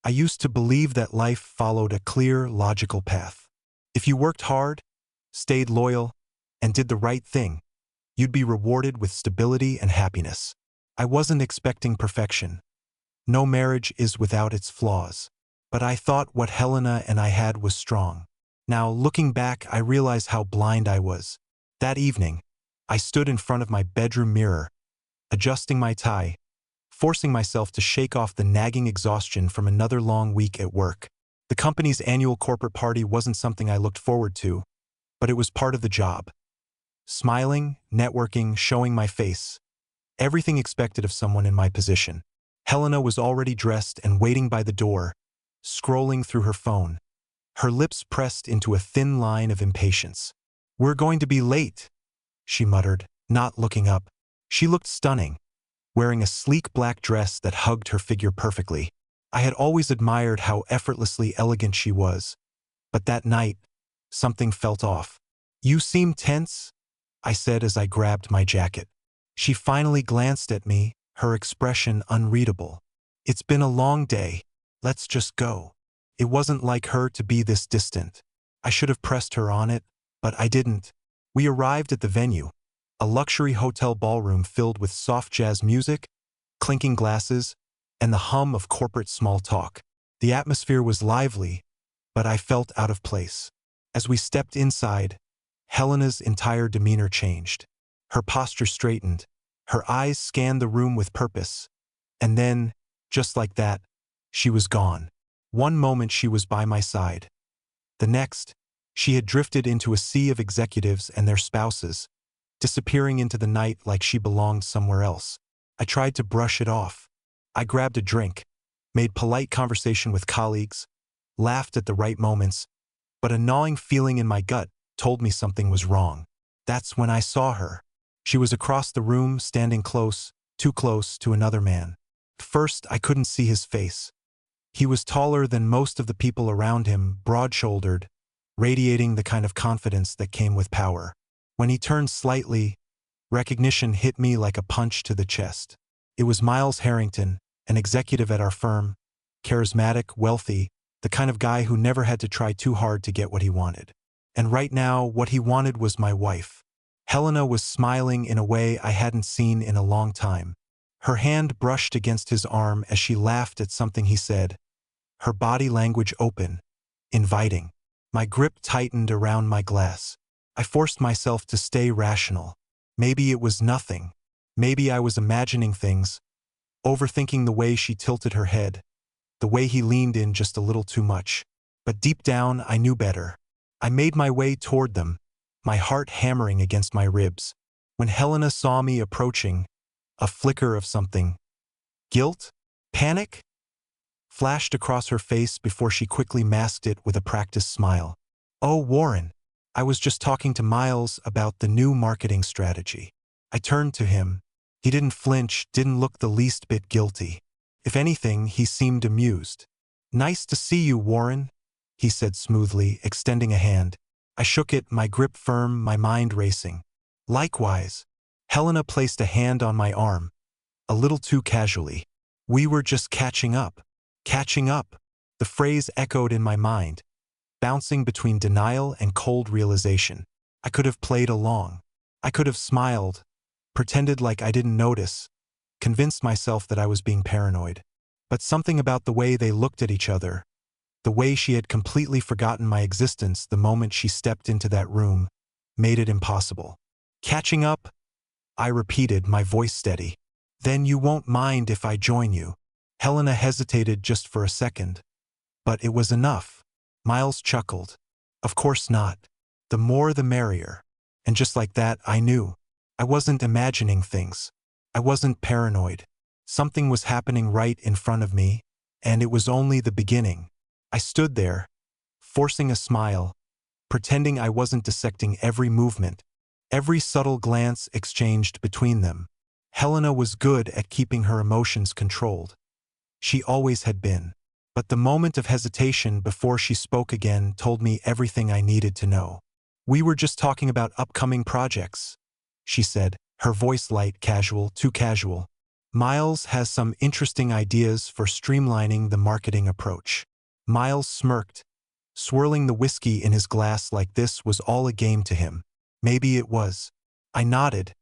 I used to believe that life followed a clear, logical path. If you worked hard, stayed loyal, and did the right thing, you'd be rewarded with stability and happiness. I wasn't expecting perfection. No marriage is without its flaws. But I thought what Helena and I had was strong. Now, looking back, I realize how blind I was. That evening, I stood in front of my bedroom mirror, adjusting my tie, forcing myself to shake off the nagging exhaustion from another long week at work. The company's annual corporate party wasn't something I looked forward to, but it was part of the job. Smiling, networking, showing my face. Everything expected of someone in my position. Helena was already dressed and waiting by the door, scrolling through her phone, her lips pressed into a thin line of impatience. "We're going to be late," she muttered, not looking up. She looked stunning, wearing a sleek black dress that hugged her figure perfectly. I had always admired how effortlessly elegant she was, but that night, something felt off. "You seem tense," I said as I grabbed my jacket. She finally glanced at me, her expression unreadable. "It's been a long day. Let's just go." It wasn't like her to be this distant. I should have pressed her on it, but I didn't. We arrived at the venue, a luxury hotel ballroom filled with soft jazz music, clinking glasses, and the hum of corporate small talk. The atmosphere was lively, but I felt out of place. As we stepped inside, Helena's entire demeanor changed. Her posture straightened, her eyes scanned the room with purpose, and then, just like that, she was gone. One moment she was by my side. The next, she had drifted into a sea of executives and their spouses, disappearing into the night like she belonged somewhere else. I tried to brush it off. I grabbed a drink, made polite conversation with colleagues, laughed at the right moments, but a gnawing feeling in my gut told me something was wrong. That's when I saw her. She was across the room, standing close, too close to another man. First, I couldn't see his face. He was taller than most of the people around him, broad-shouldered, radiating the kind of confidence that came with power. When he turned slightly, recognition hit me like a punch to the chest. It was Miles Harrington, an executive at our firm, charismatic, wealthy, the kind of guy who never had to try too hard to get what he wanted. And right now, what he wanted was my wife. Helena was smiling in a way I hadn't seen in a long time. Her hand brushed against his arm as she laughed at something he said, her body language open, inviting. My grip tightened around my glass. I forced myself to stay rational. Maybe it was nothing. Maybe I was imagining things, overthinking the way she tilted her head, the way he leaned in just a little too much. But deep down, I knew better. I made my way toward them, my heart hammering against my ribs. When Helena saw me approaching, a flicker of something, guilt, panic, flashed across her face before she quickly masked it with a practiced smile. "Oh, Warren, I was just talking to Miles about the new marketing strategy." I turned to him. He didn't flinch, didn't look the least bit guilty. If anything, he seemed amused. "Nice to see you, Warren," he said smoothly, extending a hand. I shook it, my grip firm, my mind racing. "Likewise." Helena placed a hand on my arm, a little too casually. "We were just catching up." Catching up. The phrase echoed in my mind, bouncing between denial and cold realization. I could have played along. I could have smiled, pretended like I didn't notice, convinced myself that I was being paranoid. But something about the way they looked at each other, the way she had completely forgotten my existence the moment she stepped into that room, made it impossible. "Catching up?" I repeated, my voice steady. "Then you won't mind if I join you." Helena hesitated just for a second, but it was enough. Miles chuckled. "Of course not. The more the merrier." And just like that, I knew. I wasn't imagining things. I wasn't paranoid. Something was happening right in front of me, and it was only the beginning. I stood there, forcing a smile, pretending I wasn't dissecting every movement, every subtle glance exchanged between them. Helena was good at keeping her emotions controlled. She always had been. But the moment of hesitation before she spoke again told me everything I needed to know. "We were just talking about upcoming projects," she said, her voice light, casual, too casual. Miles has some interesting ideas for streamlining the marketing approach. Miles smirked, swirling the whiskey in his glass like this was all a game to him. Maybe it was. I nodded,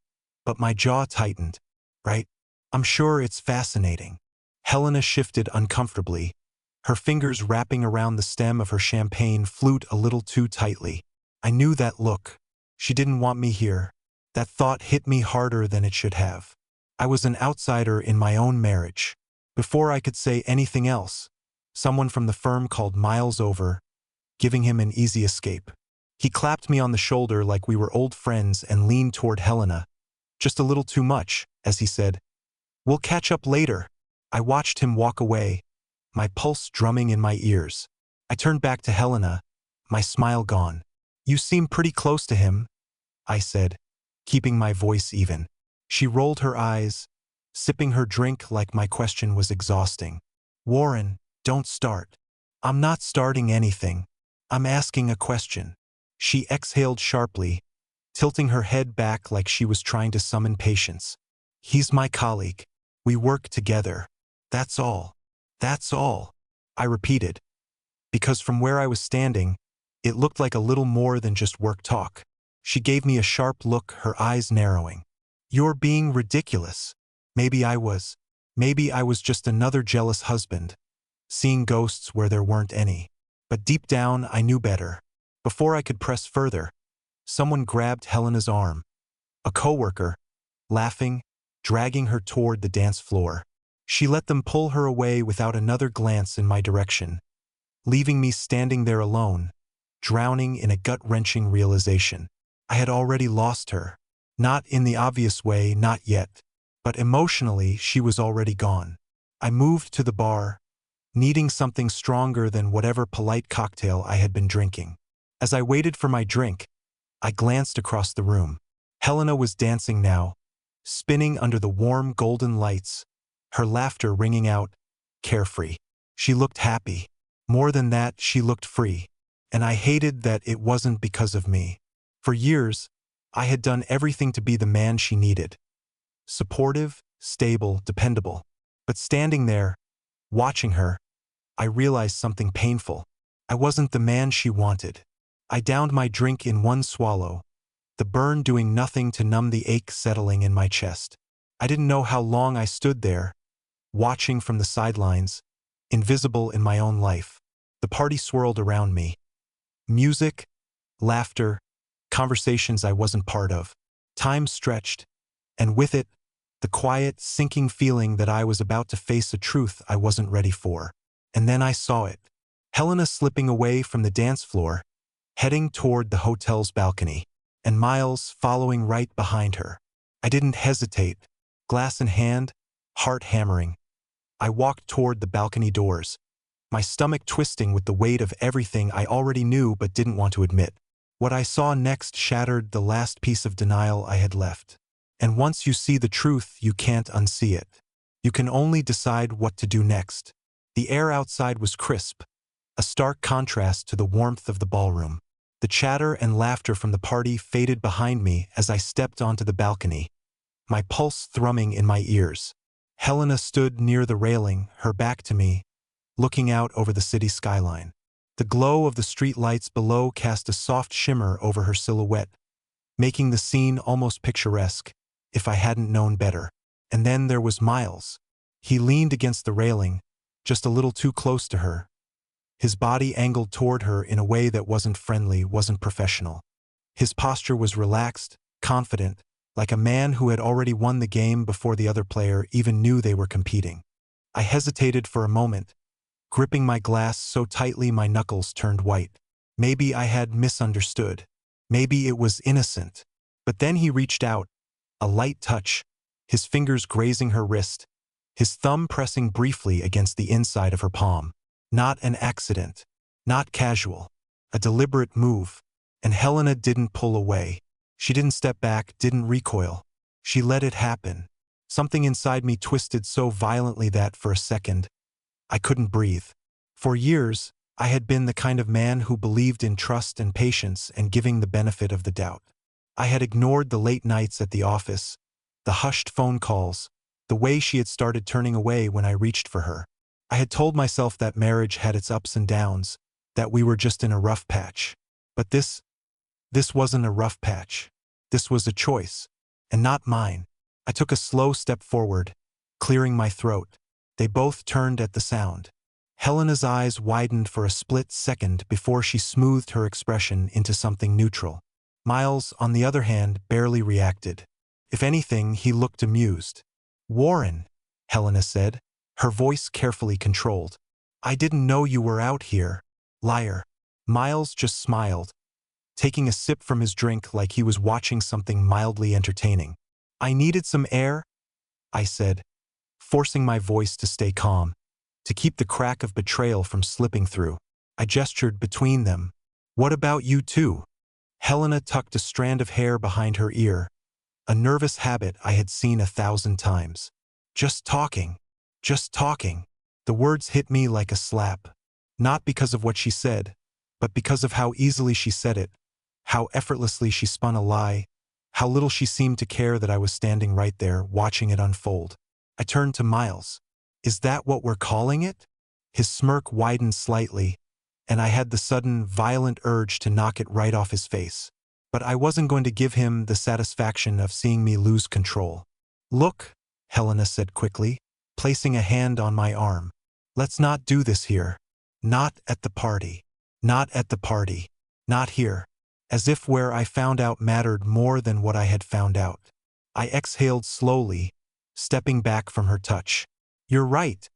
but my jaw tightened. Right? I'm sure it's fascinating. Helena shifted uncomfortably, her fingers wrapping around the stem of her champagne flute a little too tightly. I knew that look. She didn't want me here. That thought hit me harder than it should have. I was an outsider in my own marriage. Before I could say anything else, someone from the firm called Miles over, giving him an easy escape. He clapped me on the shoulder like we were old friends and leaned toward Helena. Just a little too much, as he said. We'll catch up later. I watched him walk away, my pulse drumming in my ears. I turned back to Helena, my smile gone. You seem pretty close to him, I said, keeping my voice even. She rolled her eyes, sipping her drink like my question was exhausting. Warren, don't start. I'm not starting anything. I'm asking a question. She exhaled sharply, tilting her head back like she was trying to summon patience. He's my colleague. We work together. That's all. That's all, I repeated. Because from where I was standing, it looked like a little more than just work talk. She gave me a sharp look, her eyes narrowing. You're being ridiculous. Maybe I was. Maybe I was just another jealous husband, seeing ghosts where there weren't any. But deep down, I knew better. Before I could press further, someone grabbed Helena's arm. A coworker, laughing, dragging her toward the dance floor. She let them pull her away without another glance in my direction, leaving me standing there alone, drowning in a gut-wrenching realization. I had already lost her. Not in the obvious way, not yet, but emotionally she was already gone. I moved to the bar, needing something stronger than whatever polite cocktail I had been drinking. As I waited for my drink, I glanced across the room. Helena was dancing now, spinning under the warm golden lights, her laughter ringing out, carefree. She looked happy. More than that, she looked free. And I hated that it wasn't because of me. For years, I had done everything to be the man she needed. Supportive, stable, dependable. But standing there, watching her, I realized something painful. I wasn't the man she wanted. I downed my drink in one swallow, the burn doing nothing to numb the ache settling in my chest. I didn't know how long I stood there, watching from the sidelines, invisible in my own life. The party swirled around me. Music, laughter, conversations I wasn't part of. Time stretched, and with it, the quiet, sinking feeling that I was about to face a truth I wasn't ready for. And then I saw it. Helena slipping away from the dance floor, heading toward the hotel's balcony, and Miles following right behind her. I didn't hesitate. Glass in hand, heart hammering. I walked toward the balcony doors, my stomach twisting with the weight of everything I already knew but didn't want to admit. What I saw next shattered the last piece of denial I had left. And once you see the truth, you can't unsee it. You can only decide what to do next. The air outside was crisp, a stark contrast to the warmth of the ballroom. The chatter and laughter from the party faded behind me as I stepped onto the balcony, my pulse thrumming in my ears. Helena stood near the railing, her back to me, looking out over the city skyline. The glow of the street lights below cast a soft shimmer over her silhouette, making the scene almost picturesque, if I hadn't known better. And then there was Miles. He leaned against the railing, just a little too close to her. His body angled toward her in a way that wasn't friendly, wasn't professional. His posture was relaxed, confident, like a man who had already won the game before the other player even knew they were competing. I hesitated for a moment, gripping my glass so tightly my knuckles turned white. Maybe I had misunderstood. Maybe it was innocent. But then he reached out, a light touch, his fingers grazing her wrist, his thumb pressing briefly against the inside of her palm. Not an accident. Not casual. A deliberate move. And Helena didn't pull away. She didn't step back, didn't recoil. She let it happen. Something inside me twisted so violently that, for a second, I couldn't breathe. For years, I had been the kind of man who believed in trust and patience and giving the benefit of the doubt. I had ignored the late nights at the office, the hushed phone calls, the way she had started turning away when I reached for her. I had told myself that marriage had its ups and downs, that we were just in a rough patch. But this wasn't a rough patch. This was a choice, and not mine. I took a slow step forward, clearing my throat. They both turned at the sound. Helena's eyes widened for a split second before she smoothed her expression into something neutral. Miles, on the other hand, barely reacted. If anything, he looked amused. "Warren," Helena said, her voice carefully controlled. "I didn't know you were out here. Liar." Miles just smiled, taking a sip from his drink like he was watching something mildly entertaining. "I needed some air," I said, forcing my voice to stay calm, to keep the crack of betrayal from slipping through. I gestured between them. "What about you two?" Helena tucked a strand of hair behind her ear, a nervous habit I had seen 1,000 times. Just talking. Just talking." The words hit me like a slap. Not because of what she said, but because of how easily she said it, how effortlessly she spun a lie, how little she seemed to care that I was standing right there, watching it unfold. I turned to Miles. "Is that what we're calling it?" His smirk widened slightly, and I had the sudden, violent urge to knock it right off his face. But I wasn't going to give him the satisfaction of seeing me lose control. "Look," Helena said quickly, placing a hand on my arm. "Let's not do this here. Not at the party. Not at the party. Not here." As if where I found out mattered more than what I had found out. I exhaled slowly, stepping back from her touch. "You're right,"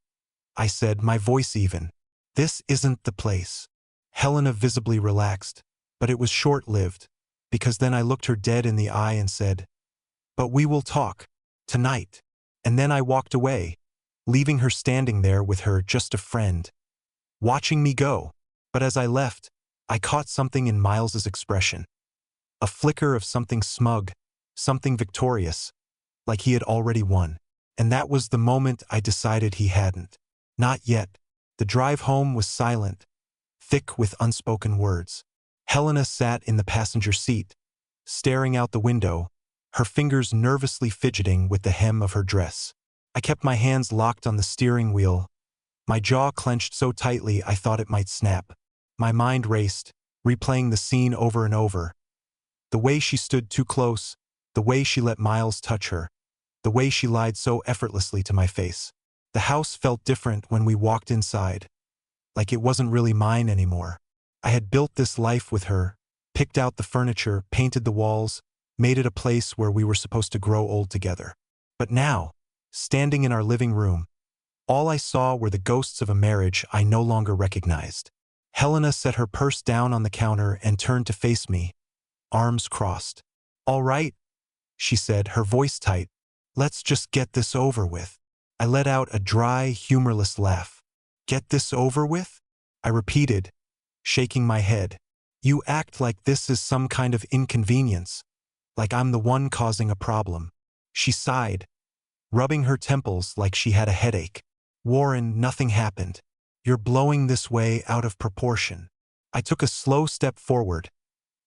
I said, my voice even. "This isn't the place." Helena visibly relaxed, but it was short-lived, because then I looked her dead in the eye and said, "But we will talk. Tonight." And then I walked away, leaving her standing there with her just a friend, watching me go. But as I left, I caught something in Miles's expression. A flicker of something smug, something victorious, like he had already won. And that was the moment I decided he hadn't. Not yet. The drive home was silent, thick with unspoken words. Helena sat in the passenger seat, staring out the window, her fingers nervously fidgeting with the hem of her dress. I kept my hands locked on the steering wheel, my jaw clenched so tightly I thought it might snap. My mind raced, replaying the scene over and over. The way she stood too close, the way she let Miles touch her, the way she lied so effortlessly to my face. The house felt different when we walked inside, like it wasn't really mine anymore. I had built this life with her, picked out the furniture, painted the walls, made it a place where we were supposed to grow old together. But now, standing in our living room, all I saw were the ghosts of a marriage I no longer recognized. Helena set her purse down on the counter and turned to face me, arms crossed. "All right," she said, her voice tight. "Let's just get this over with." I let out a dry, humorless laugh. "Get this over with?" I repeated, shaking my head. "You act like this is some kind of inconvenience, like I'm the one causing a problem." She sighed, rubbing her temples like she had a headache. "Warren, nothing happened. You're blowing this way out of proportion." I took a slow step forward,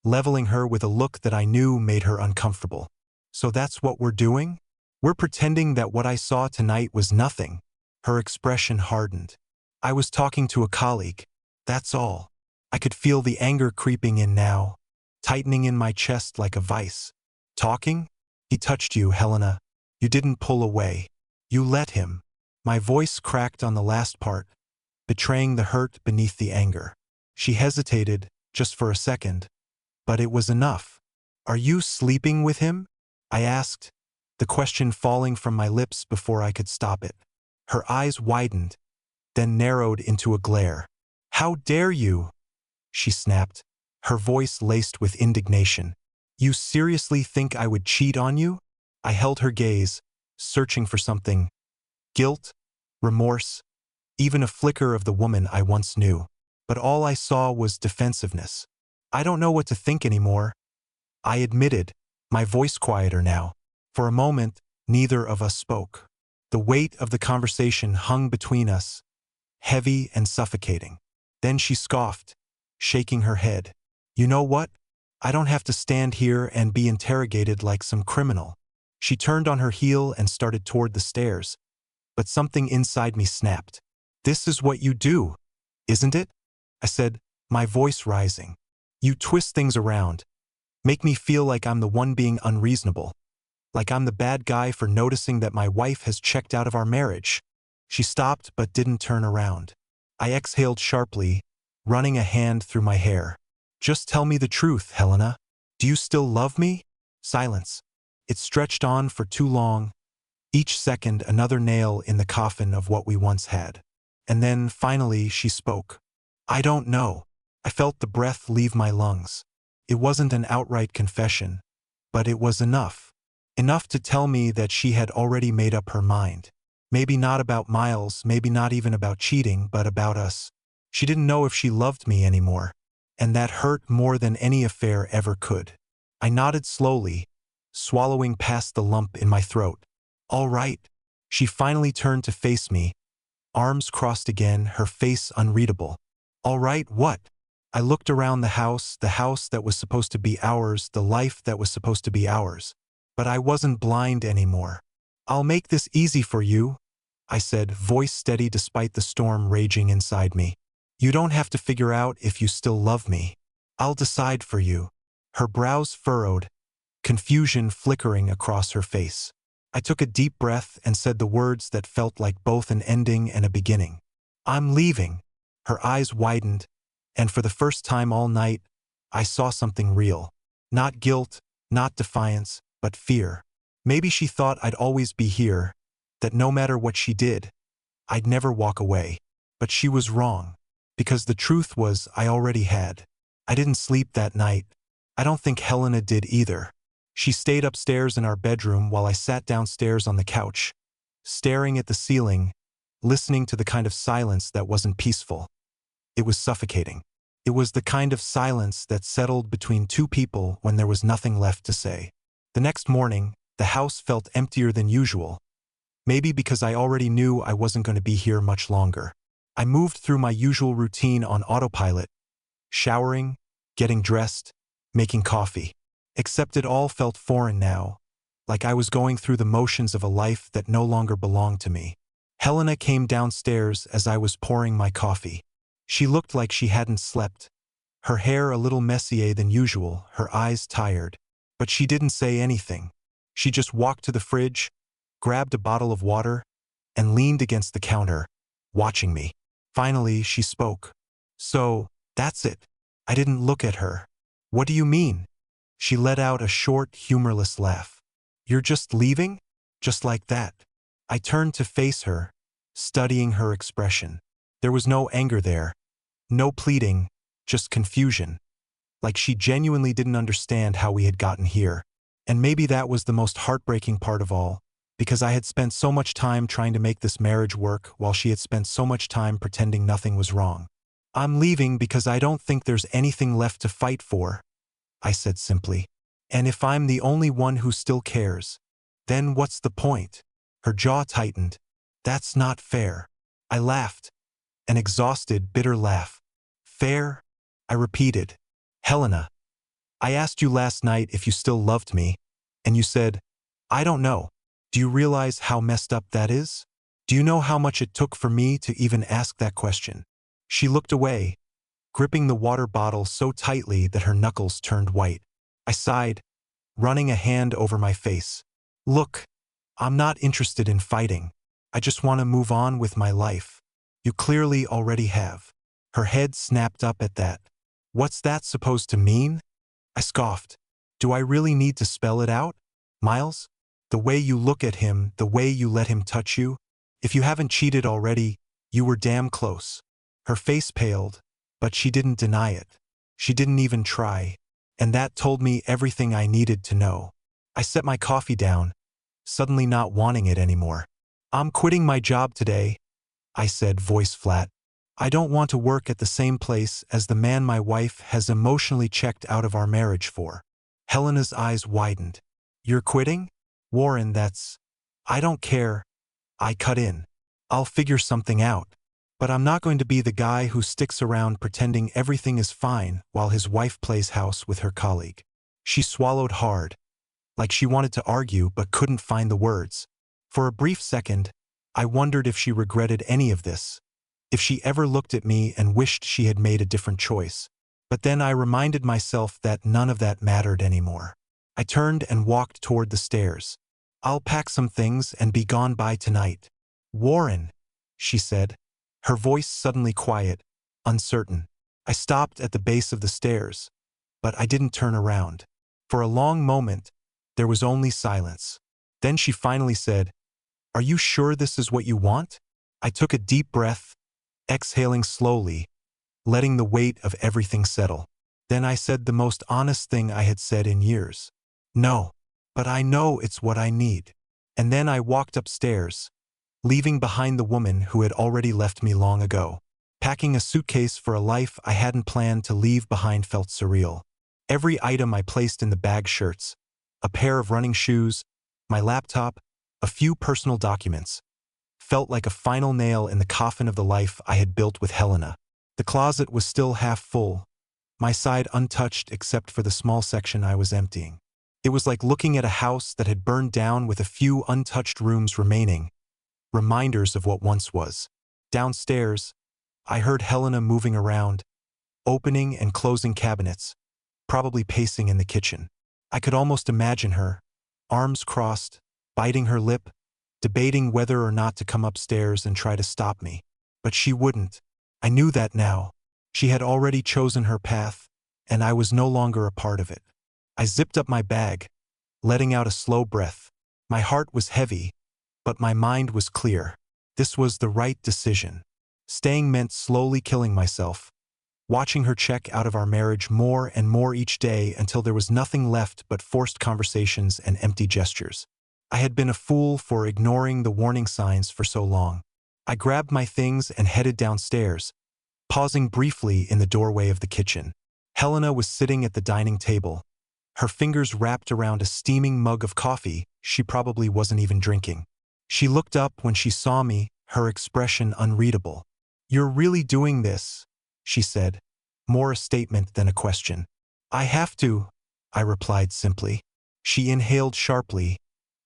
leveling her with a look that I knew made her uncomfortable. "So that's what we're doing? We're pretending that what I saw tonight was nothing." Her expression hardened. "I was talking to a colleague. That's all." I could feel the anger creeping in now, tightening in my chest like a vice. "Talking? He touched you, Helena. You didn't pull away. You let him." My voice cracked on the last part, betraying the hurt beneath the anger. She hesitated, just for a second, but it was enough. "Are you sleeping with him?" I asked, the question falling from my lips before I could stop it. Her eyes widened, then narrowed into a glare. "How dare you?" she snapped, her voice laced with indignation. "You seriously think I would cheat on you?" I held her gaze, searching for something. Guilt, remorse, even a flicker of the woman I once knew. But all I saw was defensiveness. "I don't know what to think anymore," I admitted, my voice quieter now. For a moment, neither of us spoke. The weight of the conversation hung between us, heavy and suffocating. Then she scoffed, shaking her head. "You know what? I don't have to stand here and be interrogated like some criminal." She turned on her heel and started toward the stairs, but something inside me snapped. "This is what you do, isn't it?" I said, my voice rising. "You twist things around, make me feel like I'm the one being unreasonable, like I'm the bad guy for noticing that my wife has checked out of our marriage." She stopped but didn't turn around. I exhaled sharply, running a hand through my hair. "Just tell me the truth, Helena. Do you still love me?" Silence. It stretched on for too long, each second another nail in the coffin of what we once had. And then, finally, she spoke. "I don't know." I felt the breath leave my lungs. It wasn't an outright confession, but it was enough. Enough to tell me that she had already made up her mind. Maybe not about Miles, maybe not even about cheating, but about us. She didn't know if she loved me anymore, and that hurt more than any affair ever could. I nodded slowly, swallowing past the lump in my throat. "All right." She finally turned to face me, arms crossed again, her face unreadable. "All right, what?" I looked around the house that was supposed to be ours, the life that was supposed to be ours. But I wasn't blind anymore. "I'll make this easy for you," I said, voice steady despite the storm raging inside me. "You don't have to figure out if you still love me. I'll decide for you." Her brows furrowed, confusion flickering across her face. I took a deep breath and said the words that felt like both an ending and a beginning. "I'm leaving." Her eyes widened, and for the first time all night, I saw something real. Not guilt, not defiance, but fear. Maybe she thought I'd always be here, that no matter what she did, I'd never walk away. But she was wrong, because the truth was I already had. I didn't sleep that night. I don't think Helena did either. She stayed upstairs in our bedroom while I sat downstairs on the couch, staring at the ceiling, listening to the kind of silence that wasn't peaceful. It was suffocating. It was the kind of silence that settled between two people when there was nothing left to say. The next morning, the house felt emptier than usual, maybe because I already knew I wasn't going to be here much longer. I moved through my usual routine on autopilot, showering, getting dressed, making coffee. Except it all felt foreign now, like I was going through the motions of a life that no longer belonged to me. Helena came downstairs as I was pouring my coffee. She looked like she hadn't slept, her hair a little messier than usual, her eyes tired. But she didn't say anything. She just walked to the fridge, grabbed a bottle of water, and leaned against the counter, watching me. Finally, she spoke. "So, that's it." I didn't look at her. "What do you mean?" She let out a short, humorless laugh. "You're just leaving? Just like that?" I turned to face her, studying her expression. There was no anger there, no pleading, just confusion. Like she genuinely didn't understand how we had gotten here. And maybe that was the most heartbreaking part of all, because I had spent so much time trying to make this marriage work while she had spent so much time pretending nothing was wrong. "I'm leaving because I don't think there's anything left to fight for," I said simply. "And if I'm the only one who still cares, then what's the point?" Her jaw tightened. "That's not fair." I laughed, an exhausted, bitter laugh. "Fair?" I repeated. "Helena, I asked you last night if you still loved me, and you said, 'I don't know.' Do you realize how messed up that is? Do you know how much it took for me to even ask that question?" She looked away, gripping the water bottle so tightly that her knuckles turned white. I sighed, running a hand over my face. "Look, I'm not interested in fighting. I just want to move on with my life. You clearly already have." Her head snapped up at that. "What's that supposed to mean?" I scoffed. "Do I really need to spell it out? Miles? The way you look at him, the way you let him touch you? If you haven't cheated already, you were damn close." Her face paled, but she didn't deny it. She didn't even try, and that told me everything I needed to know. I set my coffee down, suddenly not wanting it anymore. "I'm quitting my job today," I said, voice flat. "I don't want to work at the same place as the man my wife has emotionally checked out of our marriage for." Helena's eyes widened. "You're quitting? Warren, that's—" "I don't care," I cut in. "I'll figure something out. But I'm not going to be the guy who sticks around pretending everything is fine while his wife plays house with her colleague." She swallowed hard. like she wanted to argue but couldn't find the words. For a brief second, I wondered if she regretted any of this, if she ever looked at me and wished she had made a different choice. But then I reminded myself that none of that mattered anymore. I turned and walked toward the stairs. "I'll pack some things and be gone by tonight." "Warren," she said, her voice suddenly quiet, uncertain. I stopped at the base of the stairs, but I didn't turn around. For a long moment, there was only silence. Then she finally said, "Are you sure this is what you want?" I took a deep breath, exhaling slowly, letting the weight of everything settle. Then I said the most honest thing I had said in years. "No, but I know it's what I need." And then I walked upstairs, leaving behind the woman who had already left me long ago. Packing a suitcase for a life I hadn't planned to leave behind felt surreal. Every item I placed in the bag: shirts, a pair of running shoes, my laptop, a few personal documents, felt like a final nail in the coffin of the life I had built with Helena. The closet was still half full, my side untouched except for the small section I was emptying. It was like looking at a house that had burned down with a few untouched rooms remaining, reminders of what once was. Downstairs, I heard Helena moving around, opening and closing cabinets, probably pacing in the kitchen. I could almost imagine her, arms crossed, biting her lip, debating whether or not to come upstairs and try to stop me. But she wouldn't. I knew that now. She had already chosen her path, and I was no longer a part of it. I zipped up my bag, letting out a slow breath. My heart was heavy, but my mind was clear. This was the right decision. Staying meant slowly killing myself, watching her check out of our marriage more and more each day until there was nothing left but forced conversations and empty gestures. I had been a fool for ignoring the warning signs for so long. I grabbed my things and headed downstairs, pausing briefly in the doorway of the kitchen. Helena was sitting at the dining table, her fingers wrapped around a steaming mug of coffee she probably wasn't even drinking. She looked up when she saw me, her expression unreadable. "You're really doing this?" she said, more a statement than a question. "I have to," I replied simply. She inhaled sharply,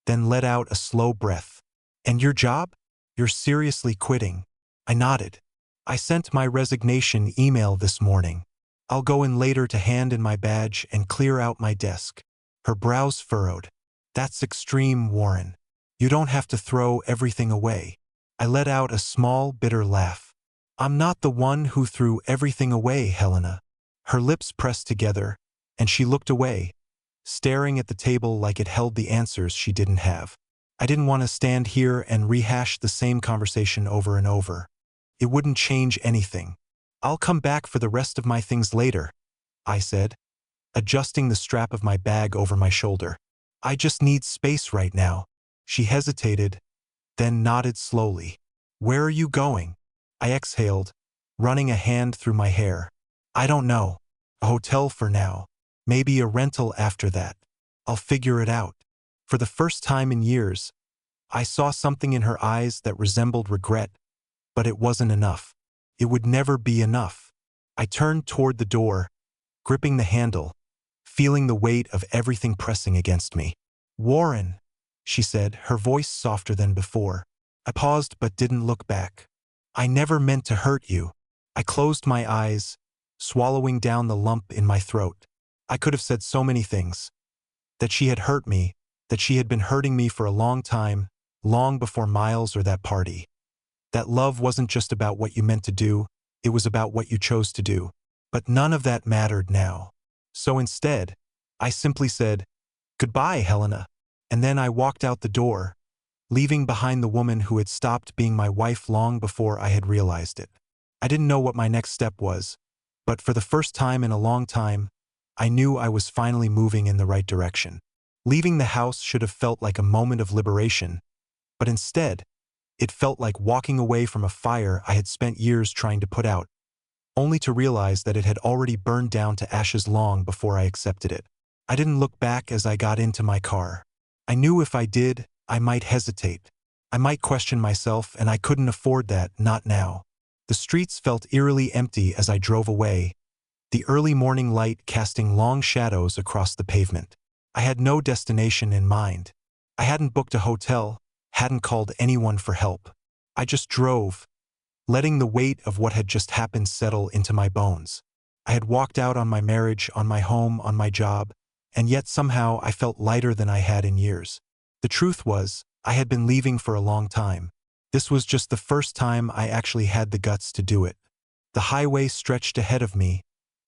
then let out a slow breath. "And your job? You're seriously quitting?" I nodded. "I sent my resignation email this morning. I'll go in later to hand in my badge and clear out my desk." Her brows furrowed. "That's extreme, Warren. You don't have to throw everything away." I let out a small, bitter laugh. "I'm not the one who threw everything away, Helena." Her lips pressed together, and she looked away, staring at the table like it held the answers she didn't have. I didn't want to stand here and rehash the same conversation over and over. It wouldn't change anything. "I'll come back for the rest of my things later," I said, adjusting the strap of my bag over my shoulder. "I just need space right now." She hesitated, then nodded slowly. "Where are you going?" I exhaled, running a hand through my hair. "I don't know. A hotel for now. Maybe a rental after that. I'll figure it out." For the first time in years, I saw something in her eyes that resembled regret, but it wasn't enough. It would never be enough. I turned toward the door, gripping the handle, feeling the weight of everything pressing against me. "Warren," she said, her voice softer than before. I paused but didn't look back. "I never meant to hurt you." I closed my eyes, swallowing down the lump in my throat. I could have said so many things. That she had hurt me, that she had been hurting me for a long time, long before Miles or that party. That love wasn't just about what you meant to do, it was about what you chose to do. But none of that mattered now. So instead, I simply said, "Goodbye, Helena." And then I walked out the door, leaving behind the woman who had stopped being my wife long before I had realized it. I didn't know what my next step was, but for the first time in a long time, I knew I was finally moving in the right direction. Leaving the house should have felt like a moment of liberation, but instead, it felt like walking away from a fire I had spent years trying to put out, only to realize that it had already burned down to ashes long before I accepted it. I didn't look back as I got into my car. I knew if I did, I might hesitate. I might question myself, and I couldn't afford that, not now. The streets felt eerily empty as I drove away, the early morning light casting long shadows across the pavement. I had no destination in mind. I hadn't booked a hotel, hadn't called anyone for help. I just drove, letting the weight of what had just happened settle into my bones. I had walked out on my marriage, on my home, on my job, and yet somehow I felt lighter than I had in years. The truth was, I had been leaving for a long time. This was just the first time I actually had the guts to do it. The highway stretched ahead of me,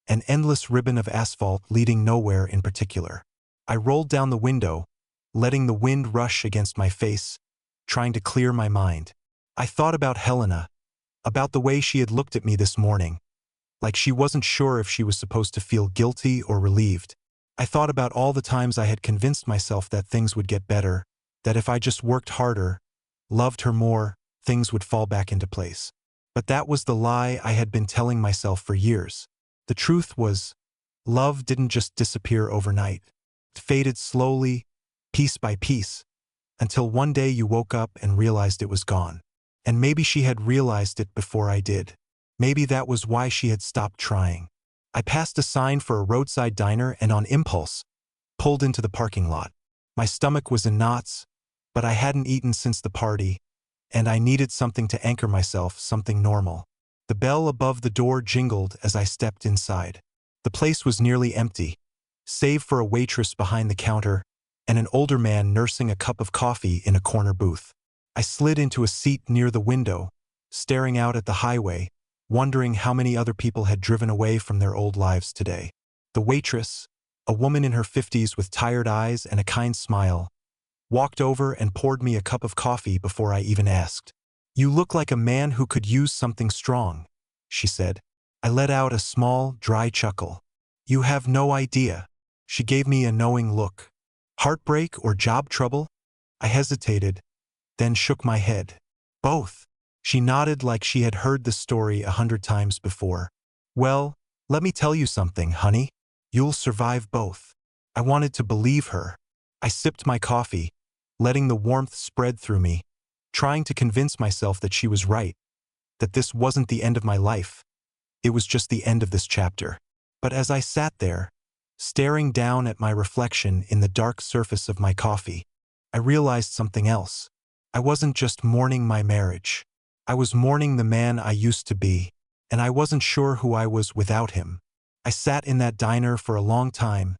an endless ribbon of asphalt leading nowhere in particular. I rolled down the window, letting the wind rush against my face, trying to clear my mind. I thought about Helena, about the way she had looked at me this morning, like she wasn't sure if she was supposed to feel guilty or relieved. I thought about all the times I had convinced myself that things would get better, that if I just worked harder, loved her more, things would fall back into place. But that was the lie I had been telling myself for years. The truth was, love didn't just disappear overnight. It faded slowly, piece by piece, until one day you woke up and realized it was gone. And maybe she had realized it before I did. Maybe that was why she had stopped trying. I passed a sign for a roadside diner and on impulse, pulled into the parking lot. My stomach was in knots, but I hadn't eaten since the party, and I needed something to anchor myself, something normal. The bell above the door jingled as I stepped inside. The place was nearly empty, save for a waitress behind the counter and an older man nursing a cup of coffee in a corner booth. I slid into a seat near the window, staring out at the highway, wondering how many other people had driven away from their old lives today. The waitress, a woman in her 50s with tired eyes and a kind smile, walked over and poured me a cup of coffee before I even asked. "You look like a man who could use something strong," she said. I let out a small, dry chuckle. "You have no idea." She gave me a knowing look. Heartbreak or job trouble? I hesitated, then shook my head. Both. She nodded like she had heard the story 100 times before. "Well, let me tell you something, honey. You'll survive both." I wanted to believe her. I sipped my coffee, letting the warmth spread through me, trying to convince myself that she was right, that this wasn't the end of my life. It was just the end of this chapter. But as I sat there, staring down at my reflection in the dark surface of my coffee, I realized something else. I wasn't just mourning my marriage. I was mourning the man I used to be, and I wasn't sure who I was without him. I sat in that diner for a long time,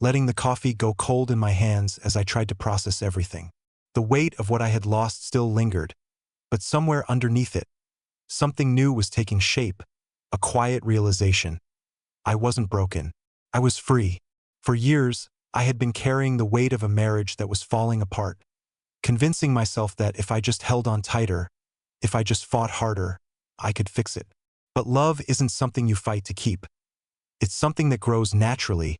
letting the coffee go cold in my hands as I tried to process everything. The weight of what I had lost still lingered, but somewhere underneath it, something new was taking shape, a quiet realization. I wasn't broken. I was free. For years, I had been carrying the weight of a marriage that was falling apart, convincing myself that if I just held on tighter, if I just fought harder, I could fix it. But love isn't something you fight to keep. It's something that grows naturally,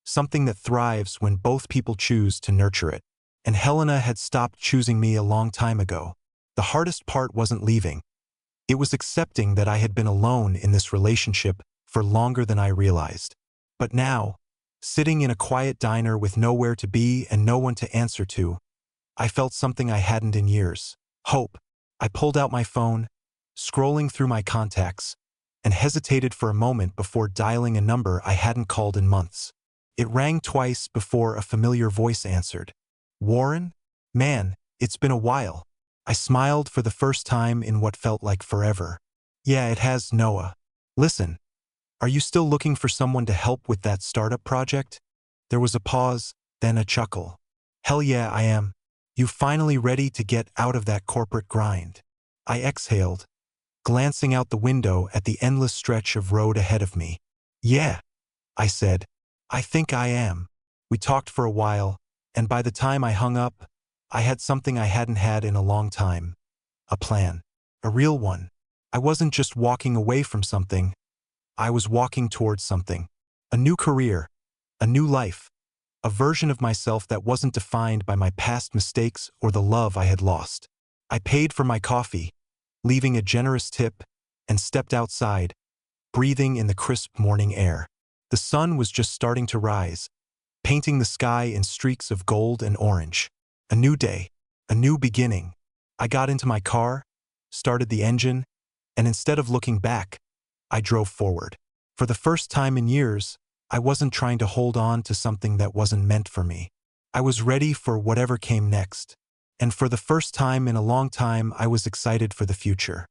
something that thrives when both people choose to nurture it. And Helena had stopped choosing me a long time ago. The hardest part wasn't leaving. It was accepting that I had been alone in this relationship for longer than I realized. But now, sitting in a quiet diner with nowhere to be and no one to answer to, I felt something I hadn't in years. Hope. I pulled out my phone, scrolling through my contacts, and hesitated for a moment before dialing a number I hadn't called in months. It rang twice before a familiar voice answered. "Warren? Man, it's been a while." I smiled for the first time in what felt like forever. "Yeah, it has, Noah. Listen, are you still looking for someone to help with that startup project?" There was a pause, then a chuckle. "Hell yeah, I am. You finally ready to get out of that corporate grind?" I exhaled, glancing out the window at the endless stretch of road ahead of me. "Yeah," I said. "I think I am." We talked for a while, and by the time I hung up, I had something I hadn't had in a long time. A plan. A real one. I wasn't just walking away from something. I was walking towards something. A new career. A new life. A version of myself that wasn't defined by my past mistakes or the love I had lost. I paid for my coffee, leaving a generous tip, and stepped outside, breathing in the crisp morning air. The sun was just starting to rise, painting the sky in streaks of gold and orange. A new day, a new beginning. I got into my car, started the engine, and instead of looking back, I drove forward. For the first time in years, I wasn't trying to hold on to something that wasn't meant for me. I was ready for whatever came next. And for the first time in a long time, I was excited for the future.